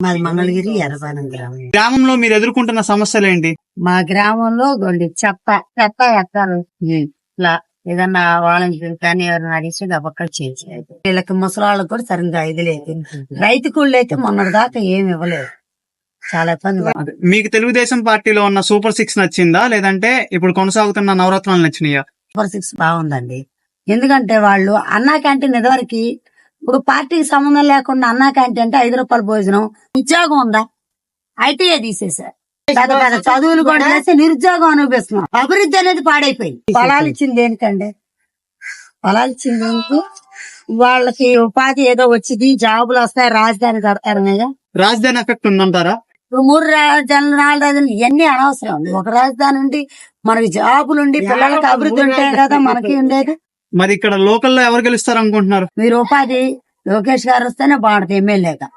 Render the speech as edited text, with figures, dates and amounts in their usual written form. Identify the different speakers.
Speaker 1: మాది మంగళగిరి ఎర్రబాలెం గ్రామం.
Speaker 2: గ్రామంలో మీరు ఎదుర్కొంటున్న సమస్యలు ఏంటి?
Speaker 1: మా గ్రామంలో చెత్త ఎత్తాలి. ఇట్లా ఏదన్నా వాలంటీర్ కానీ ఎవరైనా అడిగితే గబక్కలు చేసేది. వీళ్ళకి ముసలాళ్ళకి కూడా సరిగ్గా ఇది లేదు. రైతు కూళ్ళు అయితే మొన్నటి దాకా ఏమి ఇవ్వలేదు. చాలా ఇబ్బంది.
Speaker 2: మీకు తెలుగుదేశం పార్టీలో ఉన్న సూపర్ 6 నచ్చిందా, లేదంటే ఇప్పుడు కొనసాగుతున్న నవరత్నాలు నచ్చినాయా?
Speaker 1: సూపర్ 6 బాగుందండి. ఎందుకంటే వాళ్ళు అన్నా క్యాంటీన్ ఇదివరకు, ఇప్పుడు పార్టీకి సంబంధం లేకుండా అన్నా క్యాంటీన్ అంటే 5 రూపాయల భోజనం. ఉద్యోగం ఉందా? ఐటీఐ తీసేశారు. పెద్ద పెద్ద చదువులు కూడా చేస్తే నిరుద్యోగం అనిపిస్తున్నాం. అభివృద్ధి అనేది పాడైపోయింది. పొలాలు ఇచ్చింది దేనికండి? పొలాలు ఇచ్చింది దేనికి? వాళ్ళకి ఉపాధి ఏదో వచ్చింది, జాబులు వస్తాయి, రాజధాని కడతారు.
Speaker 2: రాజధాని ఎఫెక్ట్ ఉందంటారా?
Speaker 1: ఇప్పుడు 3 రాజధానులు 4 రాజధానులు ఇవన్నీ అనవసరం. ఒక రాజధాని ఉండి మనకి జాబులుండి పిల్లలకి అభివృద్ధి ఉంటాయి కదా మనకి ఉండేది.
Speaker 2: మరి ఇక్కడ లోకల్లో ఎవరు గెలుస్తారు అనుకుంటున్నారు?
Speaker 1: మీరు ఉపాధి లోకేష్ గారు వస్తేనే బాగుంటుంది ఎమ్మెల్యేగా.